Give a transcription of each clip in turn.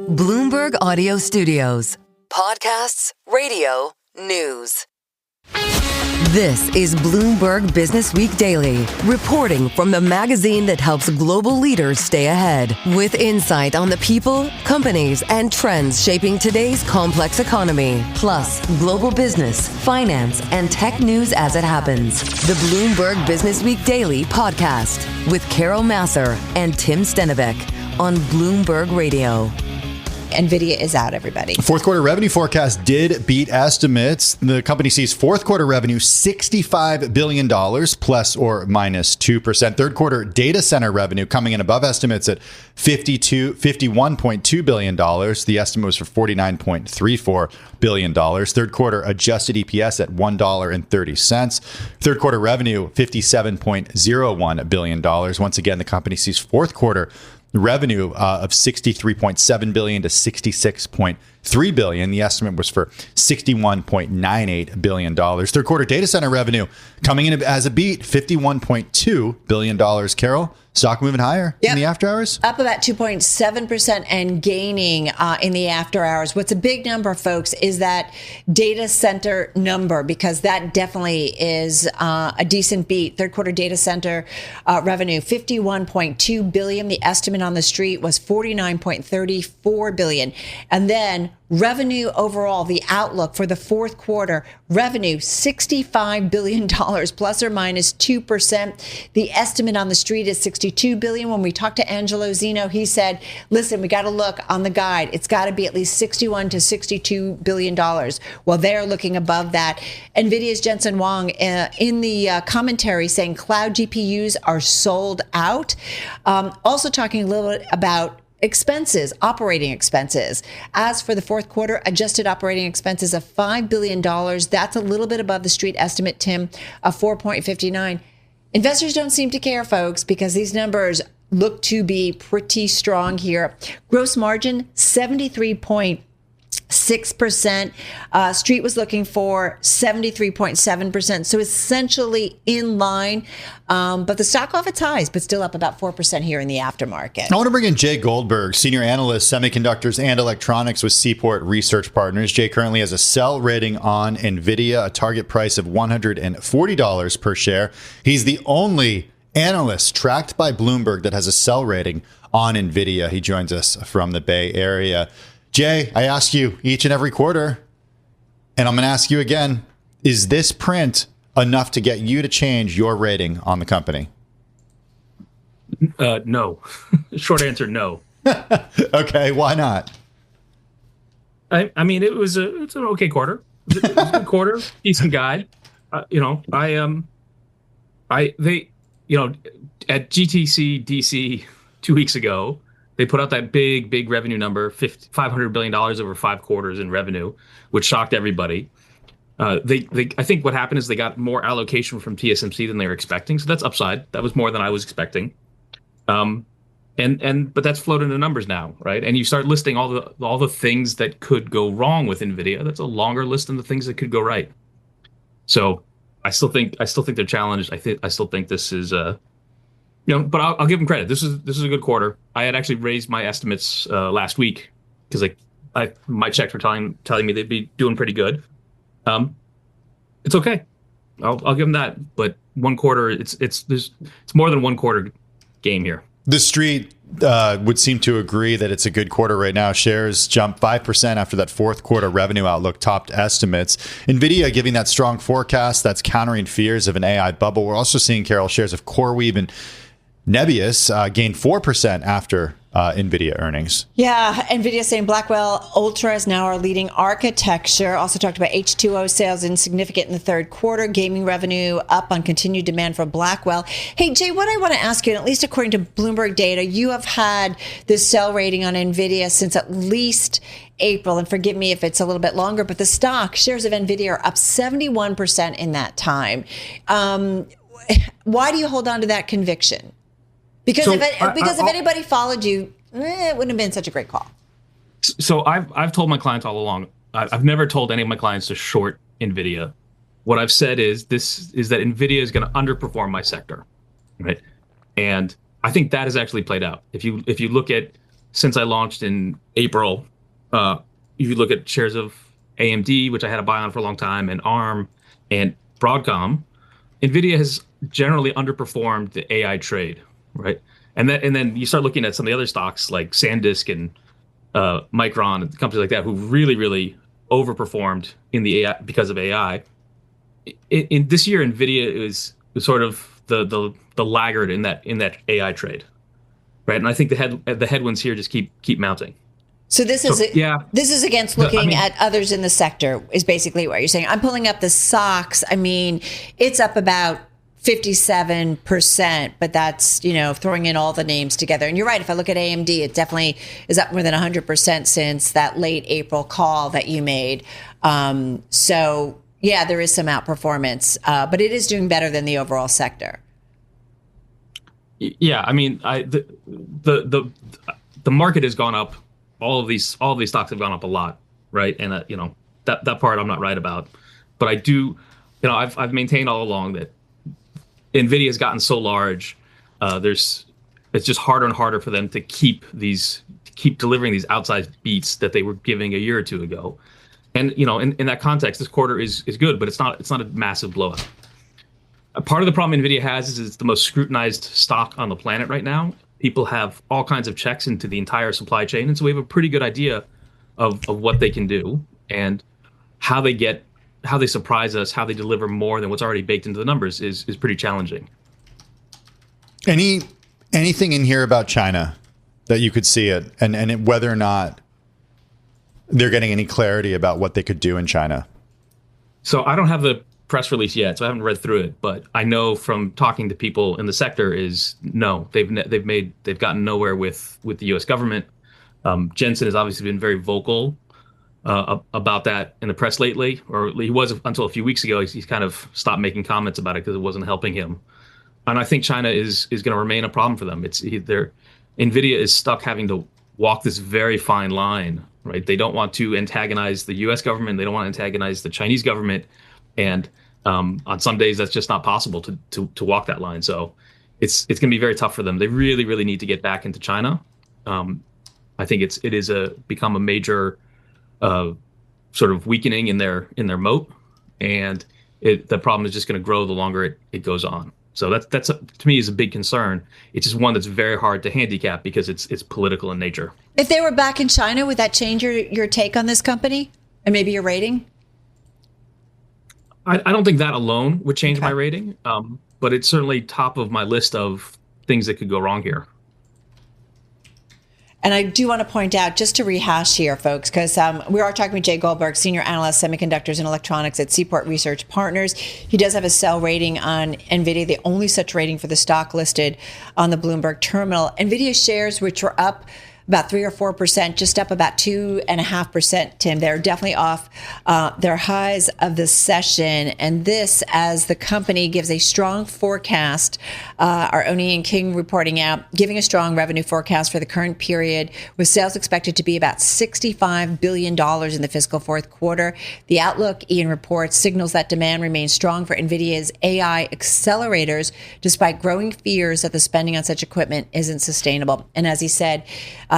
Bloomberg Audio Studios. Podcasts, radio, news. This is Bloomberg Businessweek Daily, reporting from the magazine that helps global leaders stay ahead, with insight on the people, companies, and trends shaping today's complex economy, plus global business, finance, and tech news as it happens. The Bloomberg Businessweek Daily podcast with Carol Masser and Tim Stenivek on Bloomberg Radio. Nvidia is out, everybody. Fourth quarter revenue forecast did beat estimates. The company sees fourth quarter revenue $65 billion, plus or minus 2%. Third quarter data center revenue coming in above estimates at $51.2 billion. The estimate was for $49.34 billion. Third quarter adjusted EPS at $1.30. Third quarter revenue, $57.01 billion. Once again, the company sees fourth quarter revenue of $63.7 billion to $66.3 billion. The estimate was for $61.98 billion. Third quarter data center revenue coming in as a beat, $51.2 billion. Carol, stock moving higher in the after hours? Up about 2.7% and gaining in the after hours. What's a big number, folks, is that data center number, because that definitely is a decent beat. Third quarter data center revenue, $51.2 billion. The estimate on the street was $49.34 billion. And then revenue overall, the outlook for the fourth quarter, revenue $65 billion, plus or minus 2%. The estimate on the street is $62 billion. When we talked to Angelo Zeno, he said, listen, we got to look on the guide. It's got to be at least $61 to $62 billion. Well, they're looking above that. Nvidia's Jensen Huang in the commentary saying cloud GPUs are sold out. Also talking a little bit about expenses, operating expenses. As for the fourth quarter, adjusted operating expenses of $5 billion. That's a little bit above the street estimate, Tim, of 4.59. Investors don't seem to care, folks, because these numbers look to be pretty strong here. Gross margin, 73.6%. Street was looking for 73.7%. So essentially in line. But the stock off its highs, but still up about 4% here in the aftermarket. I want to bring in Jay Goldberg, Senior Analyst, Semiconductors and Electronics with Seaport Research Partners. Jay currently has a sell rating on Nvidia, a target price of $140 per share. He's the only analyst tracked by Bloomberg that has a sell rating on Nvidia. He joins us from the Bay Area. Jay, I ask you each and every quarter, and I'm going to ask you again, is this print enough to get you to change your rating on the company? No. Short answer, no. Okay, why not? I mean, it's an okay quarter. It was a good quarter, decent guide. At GTC DC 2 weeks ago, they put out that big revenue number, $500 billion over 5 quarters in revenue, which shocked everybody. I think what happened is they got more allocation from TSMC than they were expecting, so that's upside. That was more than I was expecting. But that's floated into numbers now, right? And you start listing all the things that could go wrong with Nvidia. That's a longer list than the things that could go right. So I still think they're challenged. I still think this is but I'll give them credit. This is a good quarter. I had actually raised my estimates last week because my checks were telling me they'd be doing pretty good. It's okay. I'll give them that. But one quarter, it's more than one quarter game here. The street would seem to agree that it's a good quarter right now. Shares jumped 5% after that fourth quarter revenue outlook topped estimates. Nvidia giving that strong forecast that's countering fears of an AI bubble. We're also seeing, Carol, shares of CoreWeave and Nebius gained 4% after Nvidia earnings. Yeah, Nvidia saying Blackwell Ultra is now our leading architecture. Also talked about H2O sales insignificant in the third quarter. Gaming revenue up on continued demand for Blackwell. Hey, Jay, what I want to ask you, and at least according to Bloomberg data, you have had this sell rating on Nvidia since at least April, and forgive me if it's a little bit longer, but the stock shares of Nvidia are up 71% in that time. Why do you hold on to that conviction? Because if anybody followed you, it wouldn't have been such a great call. So I've told my clients all along, I've never told any of my clients to short Nvidia. What I've said is that Nvidia is going to underperform my sector, right? And I think that has actually played out. If you look at since I launched in April, if you look at shares of AMD, which I had a buy on for a long time, and ARM and Broadcom, Nvidia has generally underperformed the AI trade, right? And then you start looking at some of the other stocks like SanDisk and Micron and companies like that who really, really overperformed in the AI because of AI. In this year, Nvidia is sort of the laggard in that AI trade, right? And I think the headwinds here just keep mounting. So this is against looking at others in the sector is basically what you're saying. I'm pulling up the SOX. I mean, it's up about 57%, but that's, throwing in all the names together. And you're right. If I look at AMD, it definitely is up more than 100% since that late April call that you made. So yeah, there is some outperformance, but it is doing better than the overall sector. Yeah. I mean, the market has gone up. All of these stocks have gone up a lot, right? And that part I'm not right about, but I do, I've maintained all along that Nvidia has gotten so large, it's just harder and harder for them to keep delivering these outsized beats that they were giving a year or two ago. And in that context, this quarter is good, but it's not a massive blowout. Part of the problem Nvidia has is it's the most scrutinized stock on the planet right now. People have all kinds of checks into the entire supply chain. And so we have a pretty good idea of what they can do and how they surprise us, how they deliver more than what's already baked into the numbers is pretty challenging. Anything in here about China that you could see it and whether or not they're getting any clarity about what they could do in China? So I don't have the press release yet, so I haven't read through it, but I know from talking to people in the sector is no, they've gotten nowhere with the U.S. government. Jensen has obviously been very vocal about that in the press lately, or he was until a few weeks ago. He's kind of stopped making comments about it because it wasn't helping him. And I think China is going to remain a problem for them. Nvidia is stuck having to walk this very fine line, right? They don't want to antagonize the U.S. government. They don't want to antagonize the Chinese government. And on some days, that's just not possible to walk that line. So it's going to be very tough for them. They really, really need to get back into China. I think it is become a major sort of weakening in their moat, and the problem is just going to grow the longer it goes on. So that's to me is a big concern. It's just one that's very hard to handicap because it's political in nature. If they were back in China, would that change your take on this company and maybe your rating? I don't think that alone would change my rating, but it's certainly top of my list of things that could go wrong here. And I do want to point out, just to rehash here, folks, because we are talking with Jay Goldberg, Senior Analyst, Semiconductors and Electronics at Seaport Research Partners. He does have a sell rating on Nvidia, the only such rating for the stock listed on the Bloomberg terminal. Nvidia shares, which were up about 3 or 4%, just up about 2.5%, Tim. They're definitely off their highs of the session. And this, as the company gives a strong forecast, our Oni and King reporting out, giving a strong revenue forecast for the current period, with sales expected to be about $65 billion in the fiscal fourth quarter. The outlook, Ian reports, signals that demand remains strong for NVIDIA's AI accelerators, despite growing fears that the spending on such equipment isn't sustainable. And as he said,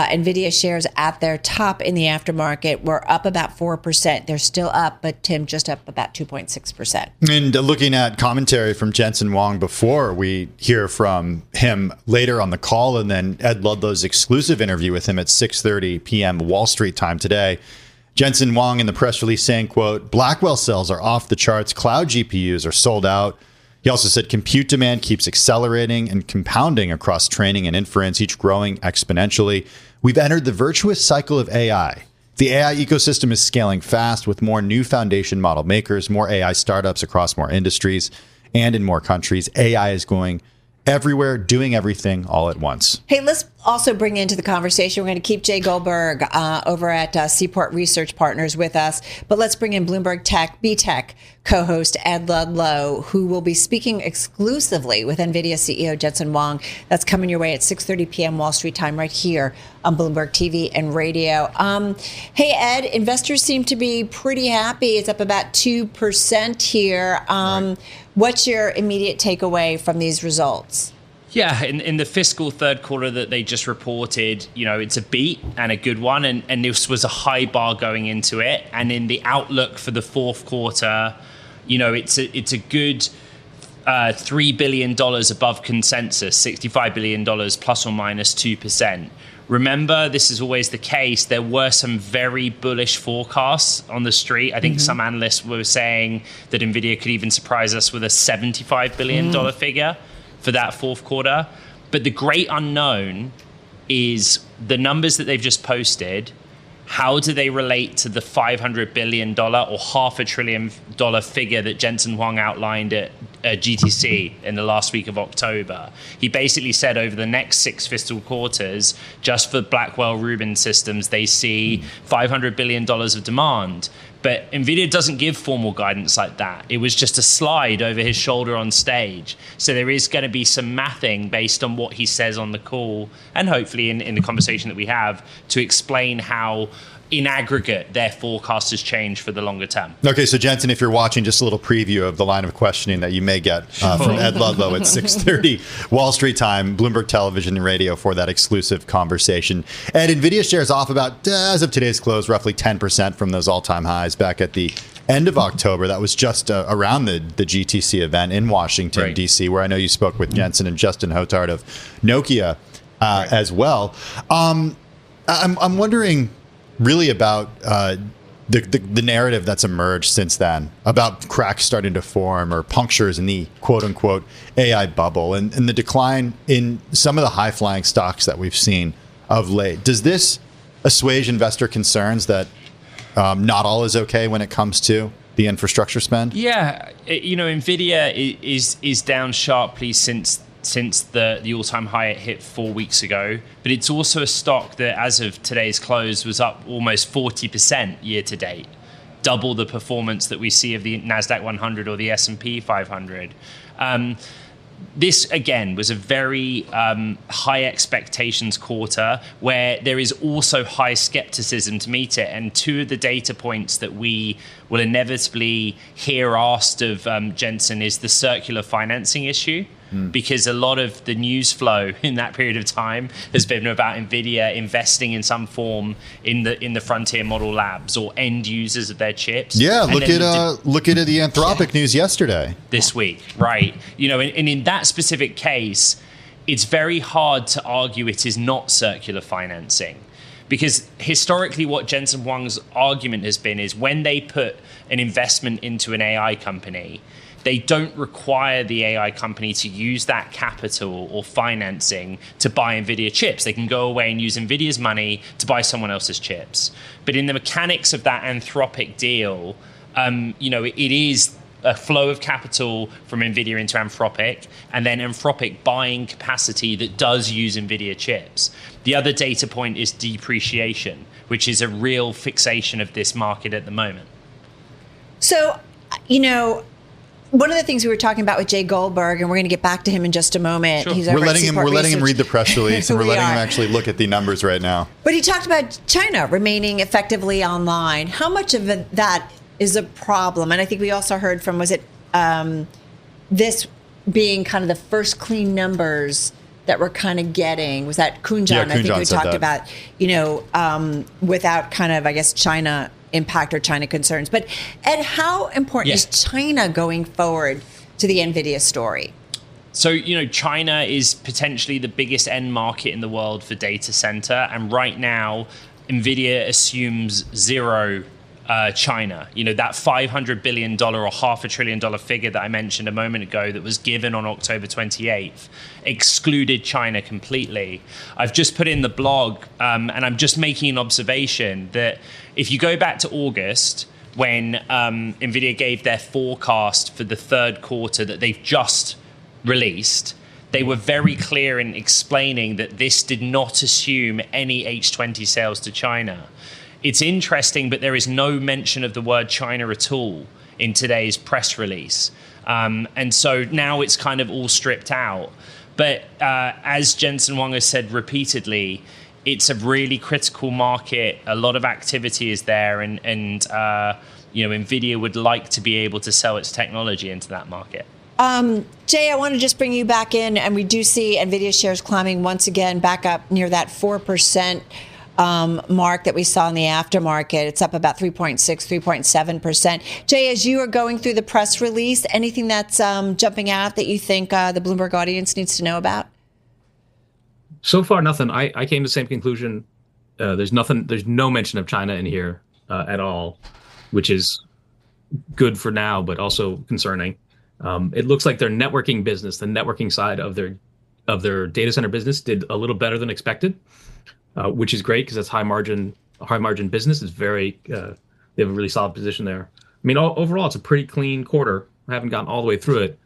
NVIDIA shares at their top in the aftermarket were up about 4%. They're still up, but Tim, just up about 2.6%. And looking at commentary from Jensen Huang before we hear from him later on the call, and then Ed Ludlow's exclusive interview with him at 6:30 p.m. Wall Street time today, Jensen Huang in the press release saying, quote, Blackwell cells are off the charts. Cloud GPUs are sold out. He also said compute demand keeps accelerating and compounding across training and inference, each growing exponentially. We've entered the virtuous cycle of AI. The AI ecosystem is scaling fast with more new foundation model makers, more AI startups across more industries and in more countries. AI is going everywhere, doing everything all at once. Hey, let's also bring into the conversation, we're going to keep Jay Goldberg over at Seaport Research Partners with us, but let's bring in Bloomberg B-Tech co-host Ed Ludlow, who will be speaking exclusively with NVIDIA CEO Jensen Huang. That's coming your way at 6:30 p.m. Wall Street time right here on Bloomberg TV and radio. Hey, Ed, investors seem to be pretty happy. It's up about 2% here. Right. What's your immediate takeaway from these results? Yeah, in the fiscal third quarter that they just reported, it's a beat and a good one. And this was a high bar going into it. And in the outlook for the fourth quarter, it's a good $3 billion above consensus, $65 billion plus or minus 2%. Remember, this is always the case. There were some very bullish forecasts on the street. I think some analysts were saying that Nvidia could even surprise us with a $75 billion figure for that fourth quarter. But the great unknown is the numbers that they've just posted. How do they relate to the $500 billion or $500 billion figure that Jensen Huang outlined at GTC in the last week of October? He basically said over the next 6 fiscal quarters, just for Blackwell Rubin systems, they see $500 billion of demand. But Nvidia doesn't give formal guidance like that. It was just a slide over his shoulder on stage. So there is going to be some mathing based on what he says on the call, and hopefully in the conversation that we have, to explain how in aggregate their forecast has changed for the longer term. Okay, so Jensen, if you're watching, just a little preview of the line of questioning that you may get from Ed Ludlow at 6:30 Wall Street time, Bloomberg Television and Radio, for that exclusive conversation. And Nvidia shares off about, as of today's close, roughly 10% from those all-time highs back at the end of October. That was just around the GTC event in Washington, D.C., where I know you spoke with Jensen and Justin Hotard of Nokia as well. I'm wondering really about the narrative that's emerged since then about cracks starting to form or punctures in the quote-unquote AI bubble and the decline in some of the high-flying stocks that we've seen of late. Does this assuage investor concerns that not all is okay when it comes to the infrastructure spend? Yeah, Nvidia is down sharply since the all-time high it hit 4 weeks ago. But it's also a stock that, as of today's close, was up almost 40% year to date, double the performance that we see of the NASDAQ 100 or the S&P 500. This, again, was a very high expectations quarter where there is also high skepticism to meet it. And two of the data points that we will inevitably hear asked of Jensen is the circular financing issue. Because a lot of the news flow in that period of time has been about Nvidia investing in some form in the frontier model labs or end users of their chips. Yeah, look at the Anthropic news yesterday. This week, right? And in that specific case, it's very hard to argue it is not circular financing. Because historically, what Jensen Huang's argument has been is when they put an investment into an AI company, they don't require the AI company to use that capital or financing to buy NVIDIA chips. They can go away and use NVIDIA's money to buy someone else's chips. But in the mechanics of that Anthropic deal, it is a flow of capital from NVIDIA into Anthropic, and then Anthropic buying capacity that does use NVIDIA chips. The other data point is depreciation, which is a real fixation of this market at the moment. So, one of the things we were talking about with Jay Goldberg, and we're going to get back to him in just a moment. Sure. He's We're over at letting Seaport him read the press release, and we're letting him actually look at the numbers right now. But he talked about China remaining effectively online. How much of that is a problem? And I think we also heard from, this being kind of the first clean numbers that we're kind of getting? Was that Kunjan? Yeah, I think Kunjan we said talked that. about, without kind of, I guess, China impact or China concerns. But Ed, how important is China going forward to the NVIDIA story? So, China is potentially the biggest end market in the world for data center. And right now, NVIDIA assumes zero China. That $500 billion or $500 billion figure that I mentioned a moment ago that was given on October 28th excluded China completely. I've just put in the blog, and I'm just making an observation that if you go back to August, when NVIDIA gave their forecast for the third quarter that they've just released, they were very clear in explaining that this did not assume any H20 sales to China. It's interesting, but there is no mention of the word China at all in today's press release. And so now it's kind of all stripped out. But as Jensen Huang has said repeatedly, it's a really critical market. A lot of activity is there. And NVIDIA would like to be able to sell its technology into that market. Jay, I want to just bring you back in, and we do see Nvidia shares climbing once again back up near that 4% mark that we saw in the aftermarket. It's up about 3.6, 3.7%. Jay, as you are going through the press release, anything that's jumping out that you think the Bloomberg audience needs to know about? So far, nothing. I came to the same conclusion. There's no mention of China in here at all, which is good for now, but also concerning. It looks like their networking business, the networking side of their data center business, did a little better than expected, which is great because that's high margin business. It's very they have a really solid position there. I mean, overall, it's a pretty clean quarter. I haven't gotten all the way through it,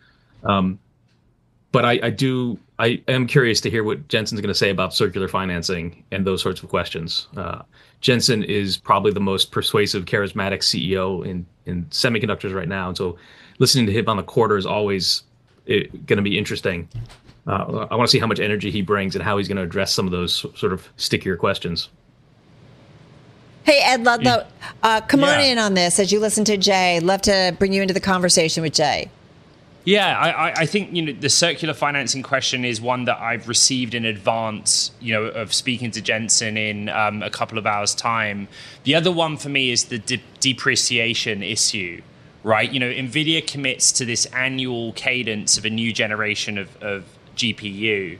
but I am curious to hear what Jensen's going to say about circular financing and those sorts of questions. Jensen is probably the most persuasive, charismatic CEO in semiconductors right now, and so listening to him on the quarter is always going to be interesting. I want to see how much energy he brings and how he's going to address some of those sort of stickier questions. Hey, Ed Ludlow, come on in on this as you listen to Jay. Love to bring you into the conversation with Jay. Yeah, I think the circular financing question is one that I've received in advance, of speaking to Jensen in a couple of hours' time. The other one for me is the depreciation issue, right? Nvidia commits to this annual cadence of a new generation of GPU.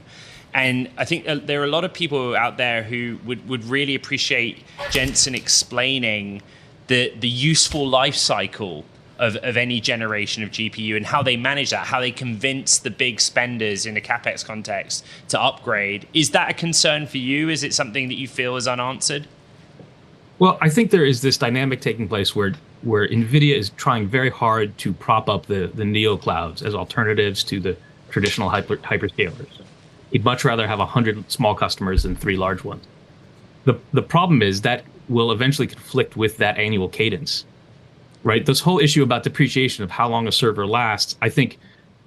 And I think there are a lot of people out there who would really appreciate Jensen explaining the useful life cycle of any generation of GPU and how they manage that, how they convince the big spenders in a CapEx context to upgrade. Is that a concern for you? Is it something that you feel is unanswered? Well, I think there is this dynamic taking place where NVIDIA is trying very hard to prop up the neo clouds as alternatives to the traditional hyperscalers. You'd much rather have 100 small customers than 3 large ones. The problem is that will eventually conflict with that annual cadence, right? This whole issue about depreciation of how long a server lasts, I think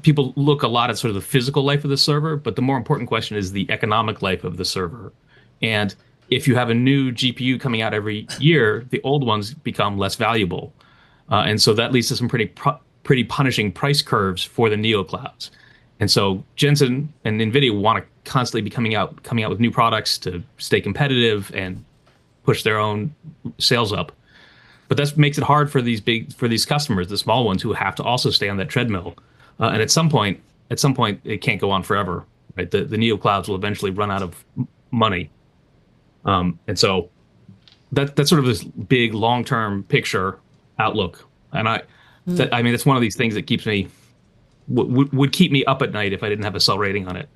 people look a lot at sort of the physical life of the server, but the more important question is the economic life of the server. And if you have a new GPU coming out every year, the old ones become less valuable. And so that leads to some pretty punishing price curves for the neo clouds. And so Jensen and NVIDIA want to constantly be coming out with new products to stay competitive and push their own sales up. But that makes it hard for these customers, the small ones, who have to also stay on that treadmill. And at some point, it can't go on forever. Right? The neo clouds will eventually run out of money. And so that's sort of this big long-term picture outlook. And that's one of these things that keeps me would keep me up at night if I didn't have a sell rating on it.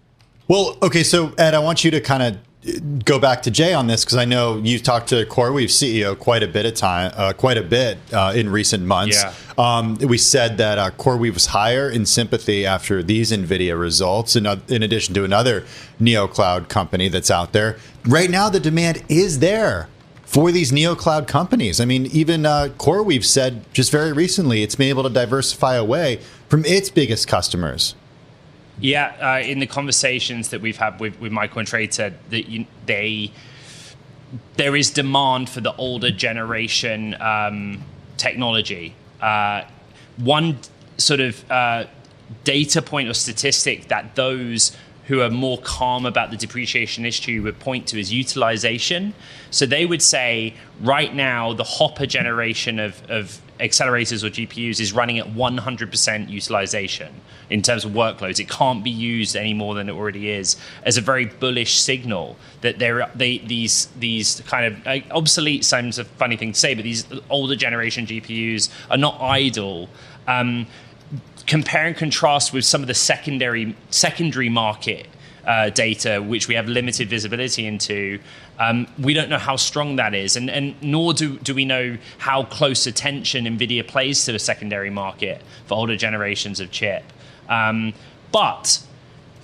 Well, okay, so Ed, I want you to kind of go back to Jay on this because I know you've talked to CoreWeave's CEO quite a bit in recent months. Yeah. We said that CoreWeave was higher in sympathy after these Nvidia results, in addition to another neo cloud company that's out there. Right now, the demand is there for these neo cloud companies. I mean, even CoreWeave said just very recently it's been able to diversify away from its biggest customers. Yeah, in the conversations that we've had with Michael and Trey said that there is demand for the older generation technology. One sort of data point or statistic that those who are more calm about the depreciation issue would point to is utilization. So they would say right now the Hopper generation of accelerators or GPUs is running at 100% utilization in terms of workloads. It can't be used any more than it already is, as a very bullish signal that these kind of obsolete, sounds a funny thing to say, but these older generation GPUs are not idle. Compare and contrast with some of the secondary market data, which we have limited visibility into. We don't know how strong that is, and nor do we know how close attention NVIDIA plays to the secondary market for older generations of chip. But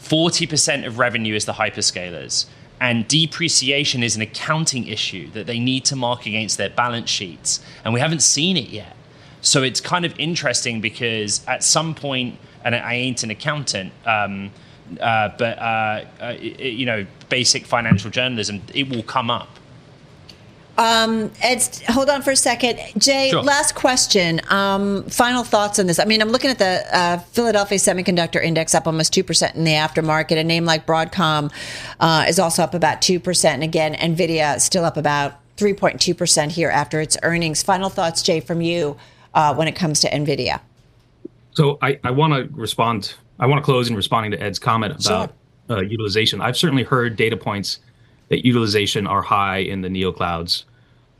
40% of revenue is the hyperscalers, and depreciation is an accounting issue that they need to mark against their balance sheets, and we haven't seen it yet. So it's kind of interesting because at some point, and I ain't an accountant, but basic financial journalism, it will come up. Ed, hold on for a second. Jay, Sure. last question. Final thoughts on this. I mean, I'm looking at the Philadelphia Semiconductor Index up almost 2% in the aftermarket. A name like Broadcom is also up about 2%. And again, Nvidia still up about 3.2% here after its earnings. Final thoughts, Jay, from you when it comes to Nvidia. So I want to respond. I want to close in responding to Ed's comment about utilization. I've certainly heard data points that utilization are high in the neoclouds,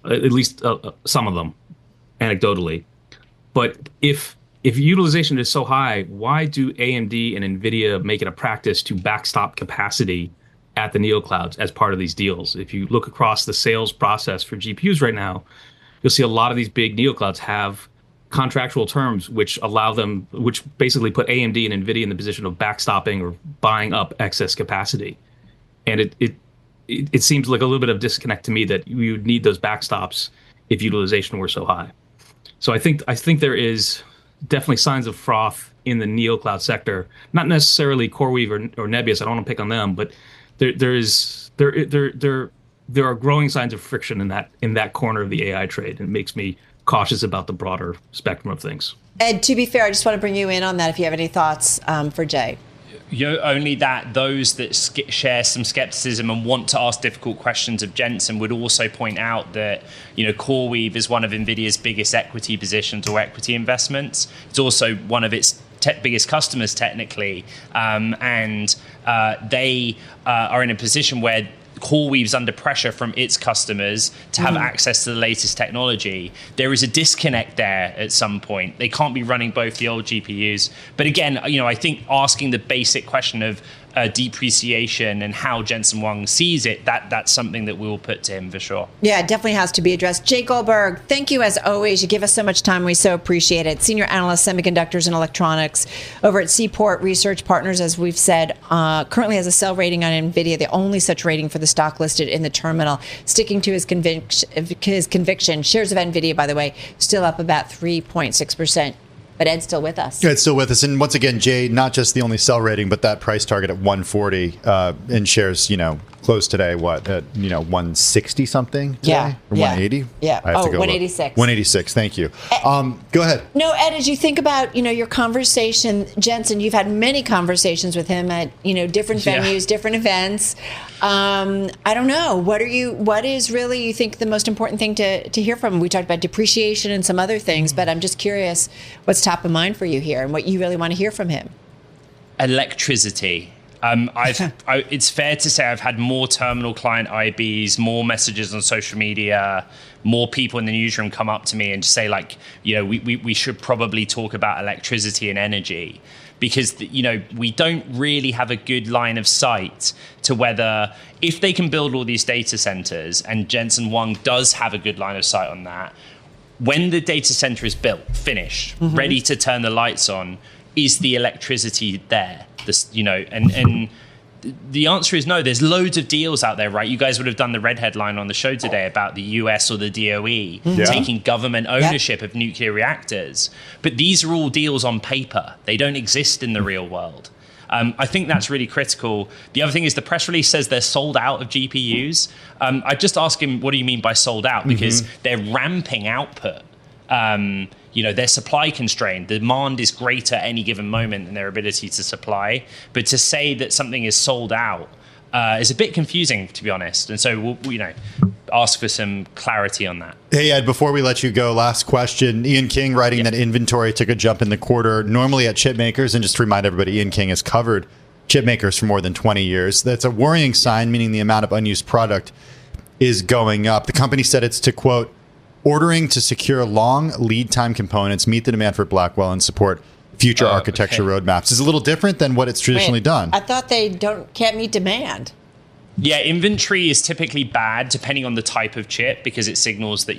at least some of them, anecdotally. But if utilization is so high, why do AMD and Nvidia make it a practice to backstop capacity at the neoclouds as part of these deals? If you look across the sales process for GPUs right now, you'll see a lot of these big neoclouds have contractual terms which allow them, which basically put AMD and Nvidia in the position of backstopping or buying up excess capacity. And it seems like a little bit of disconnect to me that you would need those backstops if utilization were so high. So I think there is definitely signs of froth in the neocloud sector, not necessarily CoreWeave or Nebius. I don't want to pick on them, but there are growing signs of friction in that corner of the AI trade, and it makes me cautious about the broader spectrum of things. Ed, to be fair, I just want to bring you in on that if you have any thoughts for Jay. Only that those that share some skepticism and want to ask difficult questions of Jensen would also point out that, CoreWeave is one of Nvidia's biggest equity positions or equity investments. It's also one of its biggest customers technically, and they are in a position where CoreWeave's under pressure from its customers to have access to the latest technology. There is a disconnect there at some point. They can't be running both the old GPUs. But again, I think asking the basic question of depreciation and how Jensen Huang sees it, that's something that we will put to him for sure. Yeah, it definitely has to be addressed. Jay Goldberg, thank you as always. You give us so much time. We so appreciate it. Senior Analyst, Semiconductors and Electronics over at Seaport Research Partners, as we've said, currently has a sell rating on Nvidia, the only such rating for the stock listed in the terminal, sticking to his conviction. Shares of Nvidia, by the way, still up about 3.6%. But Ed's still with us. Yeah, it's still with us. And once again, Jay, not just the only sell rating, but that price target at 140 in shares, closed today, what, at, 160 something today? Yeah. Or 180? Yeah. I have to go 186. 186, thank you. Go ahead. No, Ed, as you think about, your conversation, Jensen, you've had many conversations with him at, different venues, different events. I don't know. What is really, you think, the most important thing to hear from him? We talked about depreciation and some other things, but I'm just curious what's top of mind for you here and what you really want to hear from him. Electricity. It's fair to say I've had more terminal client IBs, more messages on social media, more people in the newsroom come up to me and just say, we should probably talk about electricity and energy, because we don't really have a good line of sight to whether, if they can build all these data centers, and Jensen Huang does have a good line of sight on that, when the data center is built, finished, ready to turn the lights on, is the electricity there? And the answer is no. There's loads of deals out there, right? You guys would have done the red headline on the show today about the US or the DOE taking government ownership of nuclear reactors. But these are all deals on paper. They don't exist in the real world. I think that's really critical. The other thing is the press release says they're sold out of GPUs. I just ask him, what do you mean by sold out? Because they're ramping output. They're supply constrained. The demand is greater at any given moment than their ability to supply. But to say that something is sold out is a bit confusing, to be honest. And so we'll ask for some clarity on that. Hey, Ed, before we let you go, last question. Ian King writing that inventory took a jump in the quarter, normally at chipmakers. And just to remind everybody, Ian King has covered chipmakers for more than 20 years. That's a worrying sign, meaning the amount of unused product is going up. The company said it's to, quote, ordering to secure long lead time components, meet the demand for Blackwell, and support future architecture roadmaps. Is a little different than what it's traditionally done. I thought they can't meet demand. Yeah, inventory is typically bad depending on the type of chip, because it signals that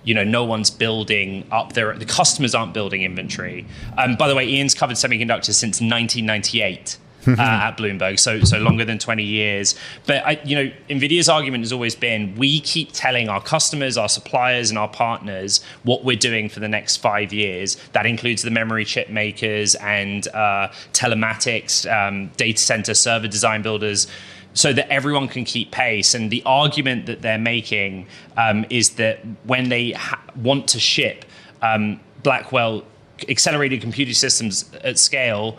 no one's building up there. The customers aren't building inventory. By the way, Ian's covered semiconductors since 1998. At Bloomberg, so longer than 20 years. But Nvidia's argument has always been, we keep telling our customers, our suppliers, and our partners what we're doing for the next 5 years. That includes the memory chip makers and telematics, data center server design builders. so that everyone can keep pace. And the argument that they're making is that when they want to ship Blackwell accelerated computing systems at scale,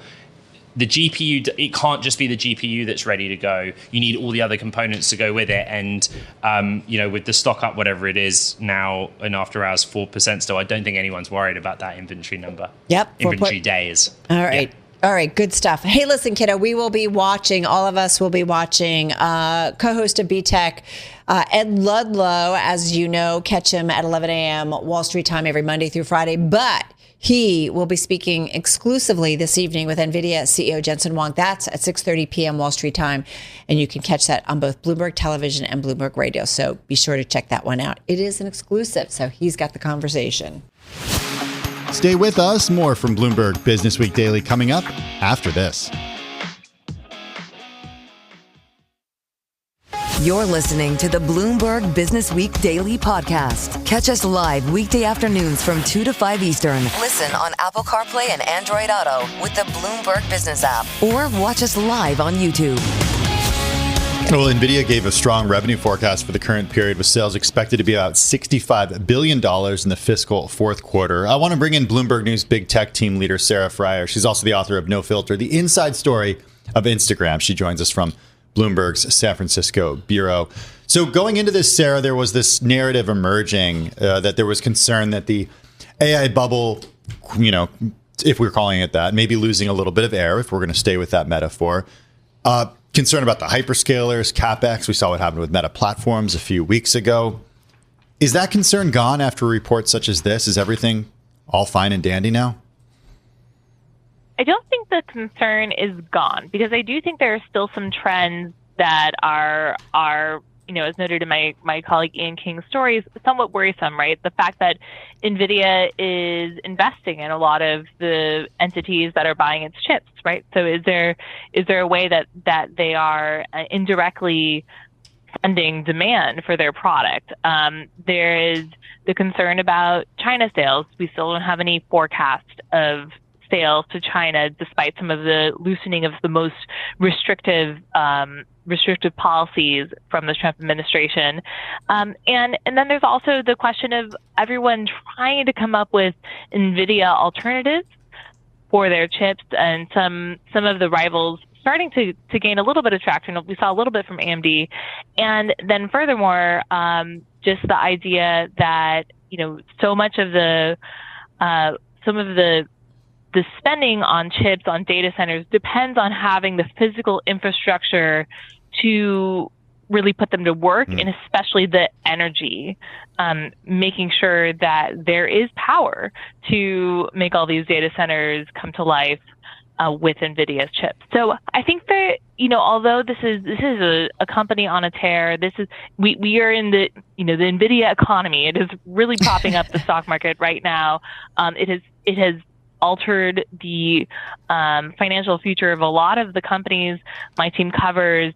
the GPU, it can't just be the GPU that's ready to go. You need all the other components to go with it. And, with the stock up, whatever it is now in after hours, 4% still, I don't think anyone's worried about that inventory number. Yep. Inventory days. All right. Yeah. All right, good stuff. Hey, listen, kiddo, we will be watching, all of us will be watching, co-host of BTech, Ed Ludlow, as you know, catch him at 11 a.m. Wall Street time every Monday through Friday. But he will be speaking exclusively this evening with Nvidia CEO Jensen Huang. That's at 6:30 p.m. Wall Street time. And you can catch that on both Bloomberg Television and Bloomberg Radio. So be sure to check that one out. It is an exclusive, so he's got the conversation. Stay with us. More from Bloomberg Businessweek Daily coming up after this. You're listening to the Bloomberg Businessweek Daily Podcast. Catch us live weekday afternoons from 2 to 5 Eastern. Listen on Apple CarPlay and Android Auto with the Bloomberg Business app. Or watch us live on YouTube. Well, Nvidia gave a strong revenue forecast for the current period, with sales expected to be about $65 billion in the fiscal fourth quarter. I want to bring in Bloomberg News big tech team leader Sarah Fryer. She's also the author of No Filter, the inside story of Instagram. She joins us from Bloomberg's San Francisco bureau. So going into this, Sarah, there was this narrative emerging that there was concern that the AI bubble, if we're calling it that, maybe losing a little bit of air, if we're going to stay with that metaphor. Concern about the hyperscalers, CapEx. We saw what happened with Meta Platforms a few weeks ago. Is that concern gone after reports such as this? Is everything all fine and dandy now? I don't think the concern is gone, because I do think there are still some trends that are as noted in my colleague Ian King's stories, somewhat worrisome, right? The fact that Nvidia is investing in a lot of the entities that are buying its chips, right? So is there a way that they are indirectly funding demand for their product? There is the concern about China sales. We still don't have any forecast of sales to China, despite some of the loosening of the most restrictive policies from the Trump administration. And then there's also the question of everyone trying to come up with NVIDIA alternatives for their chips, and some of the rivals starting to gain a little bit of traction. We saw a little bit from AMD. And then furthermore, just the idea that, so much of some of the spending on chips, on data centers, depends on having the physical infrastructure to really put them to work, and especially the energy, making sure that there is power to make all these data centers come to life with NVIDIA's chips. So I think that, although this is a company on a tear, we are in the NVIDIA economy. It is really propping up the stock market right now. It has altered the financial future of a lot of the companies my team covers,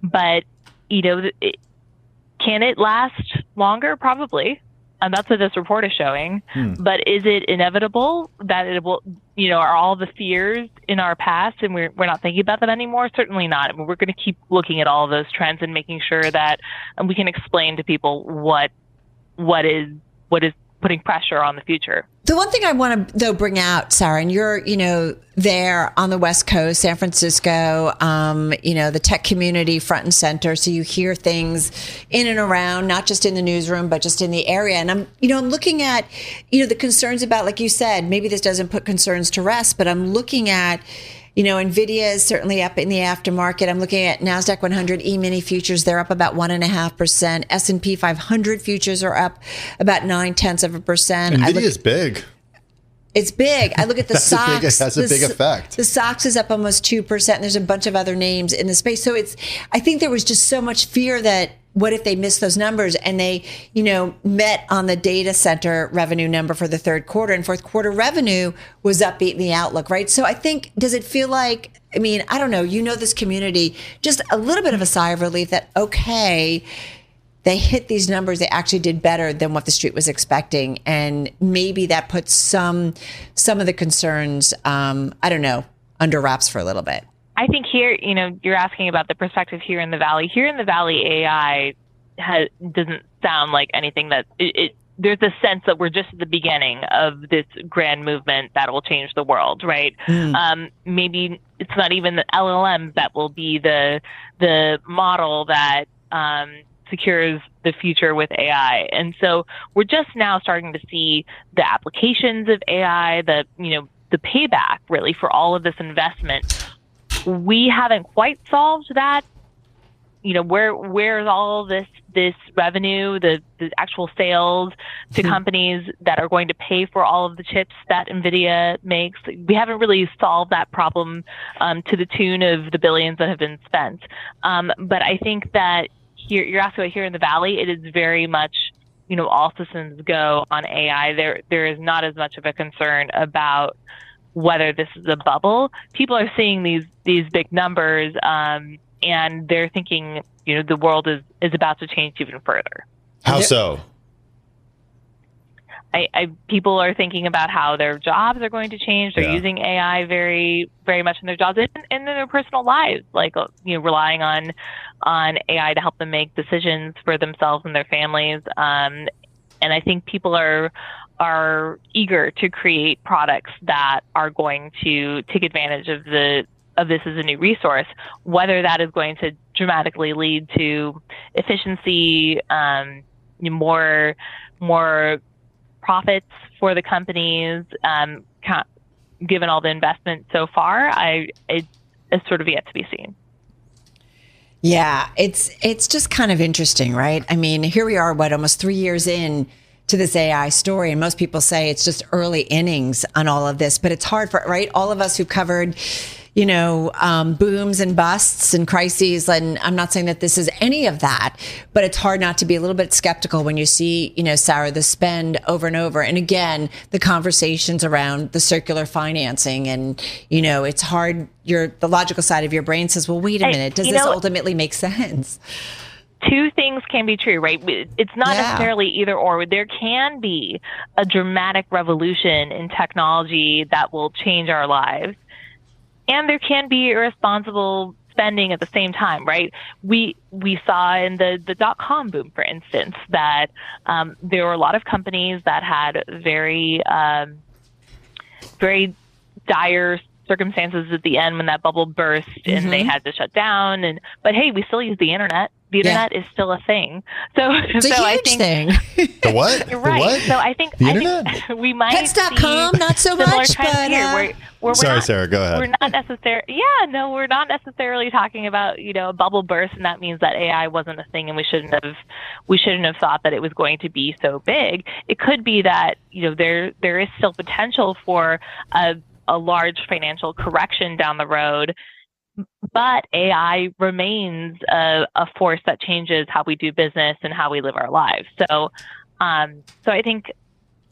but can it last longer? Probably. And that's what this report is showing. But is it inevitable that it will, are all the fears in our past and we're not thinking about them anymore? Certainly not. I mean, we're going to keep looking at all of those trends and making sure that we can explain to people what is putting pressure on the future. The one thing I want to, though, bring out, Sarah, and you're, there on the West Coast, San Francisco, the tech community front and center. So you hear things in and around, not just in the newsroom, but just in the area. And I'm looking at, the concerns about, like you said, maybe this doesn't put concerns to rest, but I'm looking at, NVIDIA is certainly up in the aftermarket. I'm looking at NASDAQ 100 E-mini futures. They're up about 1.5%. S&P 500 futures are up about 0.9%. NVIDIA is big. It's big. I look at the SOX. That's a big effect. The SOX is up almost 2%. And there's a bunch of other names in the space. So I think there was just so much fear that what if they missed those numbers and they, met on the data center revenue number for the third quarter, and fourth quarter revenue was upbeat in the outlook, right? So I think, does it feel like, I don't know, this community, just a little bit of a sigh of relief that, okay, they hit these numbers, they actually did better than what the street was expecting. And maybe that puts some of the concerns, under wraps for a little bit. I think here, you're asking about the perspective here in the Valley. Here in the Valley, AI doesn't sound like anything that there's a sense that we're just at the beginning of this grand movement that will change the world, right? Maybe it's not even the LLMs that will be the model that secures the future with AI. And so we're just now starting to see the applications of AI, the payback really for all of this investment. We haven't quite solved that. Where's all this revenue, the actual sales to companies that are going to pay for all of the chips that Nvidia makes? We haven't really solved that problem to the tune of the billions that have been spent. But I think that here, you're asking about here in the Valley, it is very much, all systems go on AI. There is not as much of a concern about whether this is a bubble. People are seeing these big numbers, and they're thinking, the world is about to change even further. How so? People are thinking about how their jobs are going to change. They're using AI very, very much in their jobs and in their personal lives, like relying on AI to help them make decisions for themselves and their families. And I think people are eager to create products that are going to take advantage of this as a new resource, whether that is going to dramatically lead to efficiency, more profits for the companies, given all the investment so far. It's sort of yet to be seen. Yeah, it's just kind of interesting, right? I mean, here we are, almost 3 years in to this AI story, and most people say it's just early innings on all of this, but it's hard for, right? All of us who covered, booms and busts and crises, and I'm not saying that this is any of that, but it's hard not to be a little bit skeptical when you see, Sarah, the spend over and over. And again, the conversations around the circular financing, and, it's hard. The logical side of your brain says, well, wait a minute, does this ultimately make sense? Two things can be true, right? It's not necessarily either or. There can be a dramatic revolution in technology that will change our lives. And there can be irresponsible spending at the same time, right? We saw in the dot-com boom, for instance, that there were a lot of companies that had very, very dire circumstances at the end when that bubble burst and they had to shut down. But hey, we still use the internet. The internet is still a thing. So it's a huge thing. The what? You're right. The what? So I think we might Pets.com, not so much, but here. We're sorry, not, Sarah, go ahead. We're not necessarily talking about, a bubble burst, and that means that AI wasn't a thing and we shouldn't have thought that it was going to be so big. It could be that, there is still potential for a large financial correction down the road, but AI remains a force that changes how we do business and how we live our lives. So I think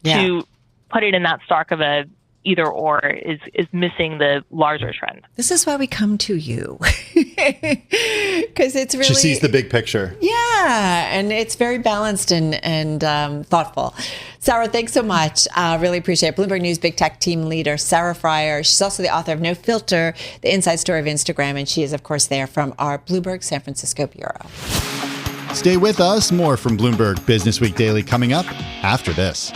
to put it in that stark of a either or is missing the larger trend. This is why we come to you, because it's really, she sees the big picture. Yeah, and it's very balanced and thoughtful. Sarah, thanks so much. Really appreciate it. Bloomberg News Big Tech Team Leader Sarah Fryer. She's also the author of No Filter, the inside story of Instagram, and she is, of course, there from our Bloomberg San Francisco bureau. Stay with us. More from Bloomberg Businessweek Daily coming up after this.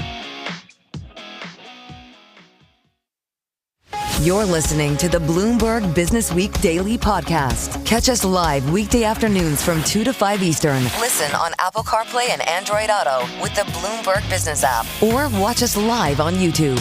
You're listening to the Bloomberg Businessweek Daily Podcast. Catch us live weekday afternoons from 2 to 5 Eastern. Listen on Apple CarPlay and Android Auto with the Bloomberg Business app. Or watch us live on YouTube.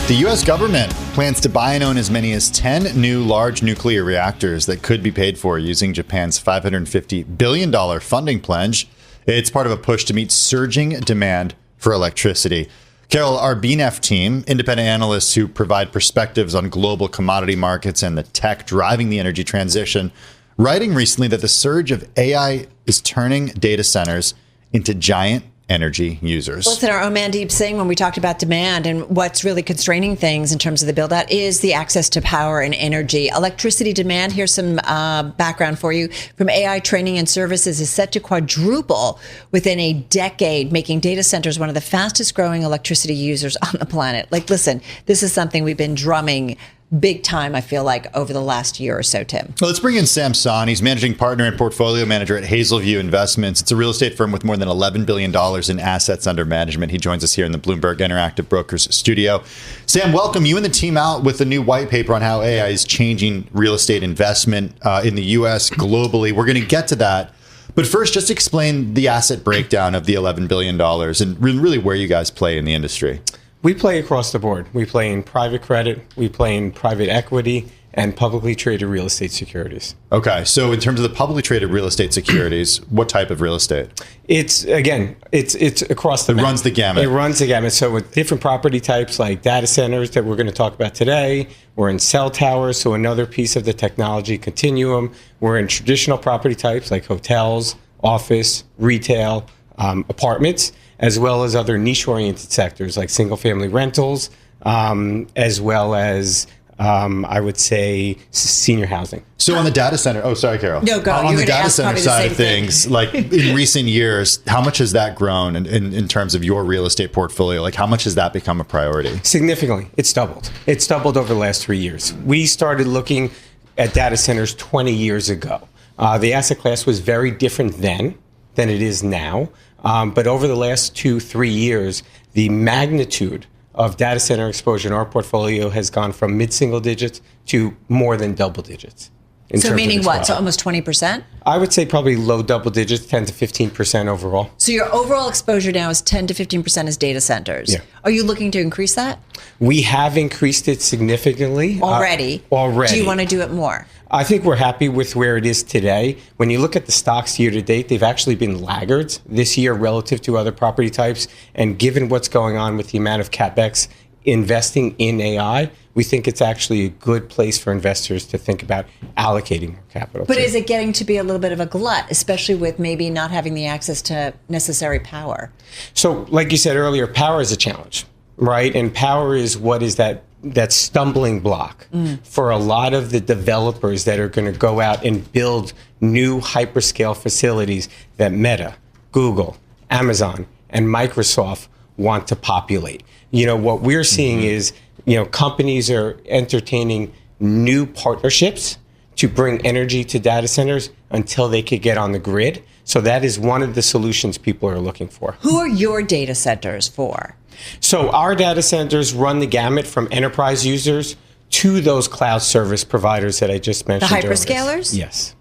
The U.S. government plans to buy and own as many as 10 new large nuclear reactors that could be paid for using Japan's $550 billion funding pledge. It's part of a push to meet surging demand for electricity. Carol, our BNEF team, independent analysts who provide perspectives on global commodity markets and the tech driving the energy transition, writing recently that the surge of AI is turning data centers into giant energy users. Listen, our own Mandeep Singh, when we talked about demand and what's really constraining things in terms of the build out is the access to power and energy. Electricity demand, here's some background for you, from AI training and services is set to quadruple within a decade, making data centers one of the fastest growing electricity users on the planet. Like, listen, this is something we've been drumming big time, I feel like, over the last year or so, Tim. Well, let's bring in Sam Son. He's managing partner and portfolio manager at Hazelview Investments. It's a real estate firm with more than $11 billion in assets under management. He joins us here in the Bloomberg Interactive Brokers studio. Sam, welcome. You and the team out with a new white paper on how AI is changing real estate investment in the U.S., globally. We're going to get to that. But first, just explain the asset breakdown of the $11 billion and really where you guys play in the industry. We play across the board. We play in private credit, we play in private equity, and publicly traded real estate securities. Okay, so in terms of the publicly traded real estate securities, what type of real estate? It's across the It runs the gamut. It runs the gamut. So with different property types like data centers that we're going to talk about today, we're in cell towers, so another piece of the technology continuum. We're in traditional property types like hotels, office, retail, apartments, as well as other niche-oriented sectors like single-family rentals, as well as, I would say, senior housing. So on the data center, oh, sorry, Carol. No, go. On You the were gonna data ask center probably the side same of things, like in recent years, how much has that grown in terms of your real estate portfolio? Like how much has that become a priority? Significantly. It's doubled. It's doubled over the last 3 years. We started looking at data centers 20 years ago. The asset class was very different then than it is now. But over the last 2-3 years, the magnitude of data center exposure in our portfolio has gone from mid-single digits to more than double digits. So meaning what? So almost 20%? I would say probably low double digits, 10 to 15% overall. So your overall exposure now is 10 to 15% is data centers. Yeah. Are you looking to increase that? We have increased it significantly. Already? Already. Do you want to do it more? I think we're happy with where it is today. When you look at the stocks year to date, they've actually been laggards this year relative to other property types. And given what's going on with the amount of CapEx investing in AI, we think it's actually a good place for investors to think about allocating more capital. But is it getting to be a little bit of a glut, especially with maybe not having the access to necessary power? So like you said earlier, power is a challenge, right? And power is what is that stumbling block for a lot of the developers that are going to go out and build new hyperscale facilities that Meta, Google, Amazon, and Microsoft want to populate. You know, what we're seeing is, you know, companies are entertaining new partnerships to bring energy to data centers until they could get on the grid. So that is one of the solutions people are looking for. Who are your data centers for? So our data centers run the gamut from enterprise users to those cloud service providers that I just mentioned. The hyperscalers? Earlier. Yes.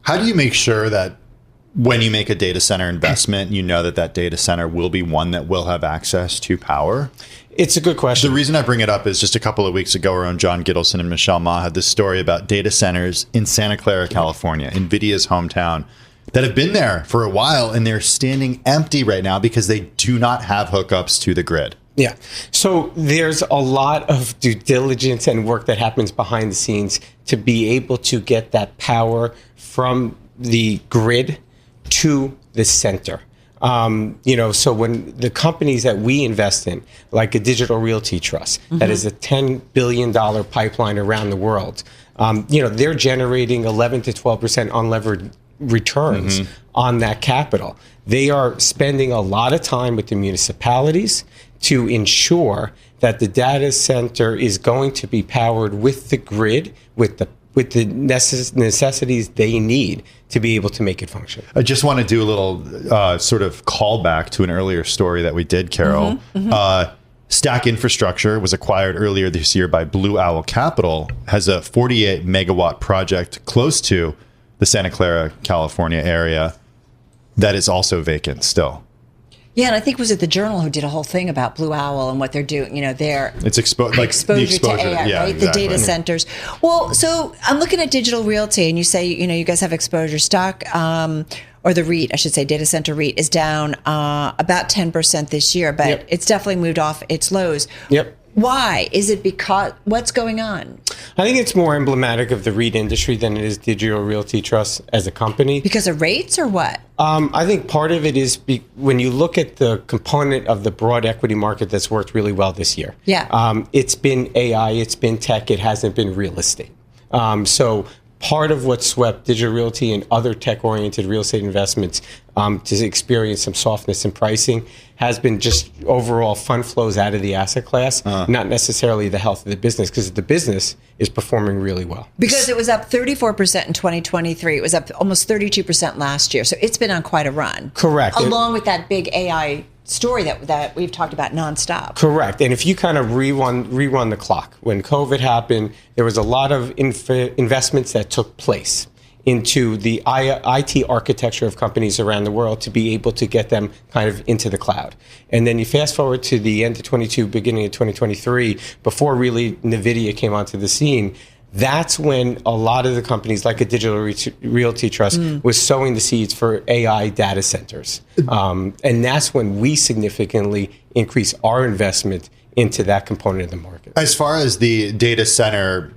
How do you make sure that when you make a data center investment, you know that that data center will be one that will have access to power? It's a good question. The reason I bring it up is just a couple of weeks ago, our own John Gittleson and Michelle Ma had this story about data centers in Santa Clara, California, Nvidia's hometown, that have been there for a while and they're standing empty right now because they do not have hookups to the grid. Yeah. So there's a lot of due diligence and work that happens behind the scenes to be able to get that power from the grid to the center. You know, so when the companies that we invest in, like a Digital Realty Trust, that is a $10 billion pipeline around the world, you know, they're generating 11 to 12% unlevered returns on that capital. They are spending a lot of time with the municipalities to ensure that the data center is going to be powered with the grid, with the necessities they need to be able to make it function. I just want to do a little sort of callback to an earlier story that we did, Carol. Stack Infrastructure was acquired earlier this year by Blue Owl Capital, has a 48 megawatt project close to the Santa Clara, California area that is also vacant still. Yeah, and I think was it the Journal who did a whole thing about Blue Owl and what they're doing, you know, their It's exposure to AI, yeah, right? Exactly. The data centers. Well, so I'm looking at Digital Realty and you say, you know, you guys have exposure. Stock, or the REIT, I should say, data center REIT is down about 10% this year, but it's definitely moved off its lows. Yep. Why? Is it because, what's going on? I think it's more emblematic of the REIT industry than it is Digital Realty Trust as a company. Because of rates or what? I think part of it is when you look at the component of the broad equity market that's worked really well this year. Yeah. It's been AI, it's been tech, it hasn't been real estate. So part of what swept digital realty and other tech-oriented real estate investments to experience some softness in pricing has been just overall fund flows out of the asset class, not necessarily the health of the business, because the business is performing really well. Because it was up 34% in 2023. It was up almost 32% last year. So it's been on quite a run. Correct. Along with that big AI story that we've talked about nonstop. Correct. And if you kind of rerun the clock, when COVID happened, there was a lot of investments that took place into the IT architecture of companies around the world to be able to get them kind of into the cloud. And then you fast forward to the end of 22, beginning of 2023, before really Nvidia came onto the scene. That's when a lot of the companies, like a digital realty trust, was sowing the seeds for AI data centers. And that's when we significantly increase our investment into that component of the market. As far as the data center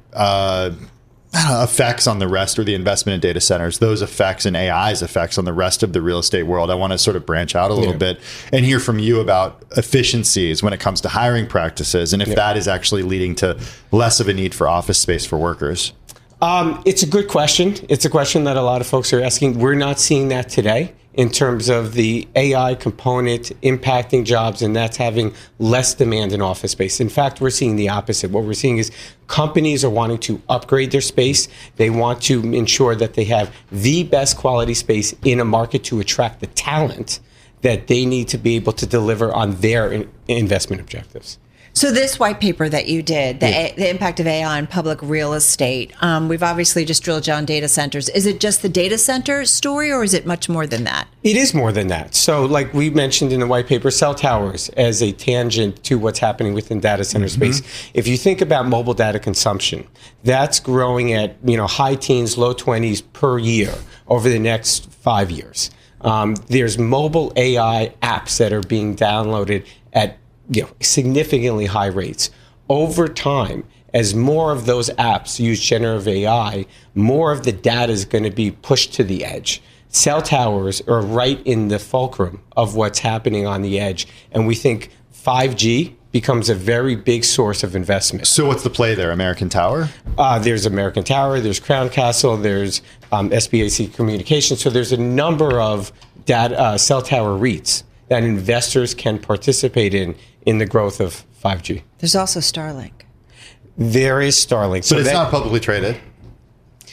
effects on the rest, or the investment in data centers, those effects and AI's effects on the rest of the real estate world, I want to sort of branch out a little bit and hear from you about efficiencies when it comes to hiring practices, and if that is actually leading to less of a need for office space for workers. It's a good question. It's a question that a lot of folks are asking. We're not seeing that today in terms of the AI component impacting jobs, and that's having less demand in office space. In fact, we're seeing the opposite. What we're seeing is companies are wanting to upgrade their space. They want to ensure that they have the best quality space in a market to attract the talent that they need to be able to deliver on their investment objectives. So this white paper that you did, the impact of AI on public real estate, we've obviously just drilled down data centers. Is it just the data center story, or is it much more than that? It is more than that. So like we mentioned in the white paper, cell towers as a tangent to what's happening within data center space. If you think about mobile data consumption, that's growing at high teens, low 20s per year over the next 5 years. There's mobile AI apps that are being downloaded at significantly high rates. Over time, as more of those apps use generative AI, more of the data is going to be pushed to the edge. Cell towers are right in the fulcrum of what's happening on the edge, and we think 5G becomes a very big source of investment. So what's the play there? American Tower? There's American Tower, there's Crown Castle, there's SBAC Communications. So there's a number of cell tower REITs that investors can participate in the growth of 5G. There's also Starlink. There is Starlink. But it's not publicly traded.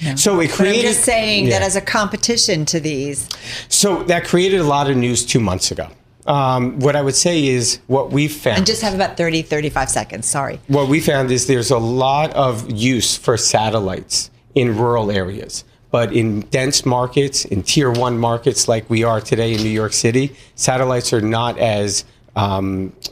No. So it created. But I'm just saying that as a competition to these. So that created a lot of news 2 months ago. What I would say is what we found. And just have about 30, 35 seconds. Sorry. What we found is there's a lot of use for satellites in rural areas. But in dense markets, in tier 1 markets like we are today in New York City, satellites are not as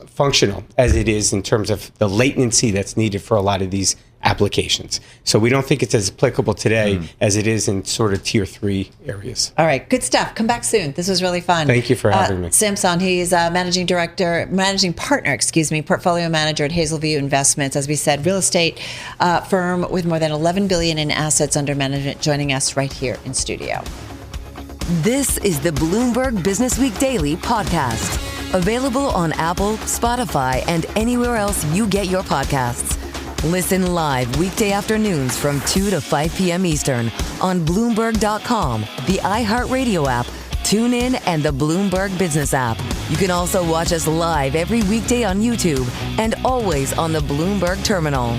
functional as it is in terms of the latency that's needed for a lot of these applications. So we don't think it's as applicable today as it is in sort of tier 3 areas. All right, good stuff. Come back soon. This was really fun. Thank you for having me. Samson, he's managing partner, portfolio manager at Hazelview Investments. As we said, real estate firm with more than $11 billion in assets under management, joining us right here in studio. This is the Bloomberg Businessweek Daily podcast. Available on Apple, Spotify, and anywhere else you get your podcasts. Listen live weekday afternoons from 2 to 5 p.m. Eastern on Bloomberg.com, the iHeartRadio app, TuneIn, and the Bloomberg Business app. You can also watch us live every weekday on YouTube and always on the Bloomberg Terminal.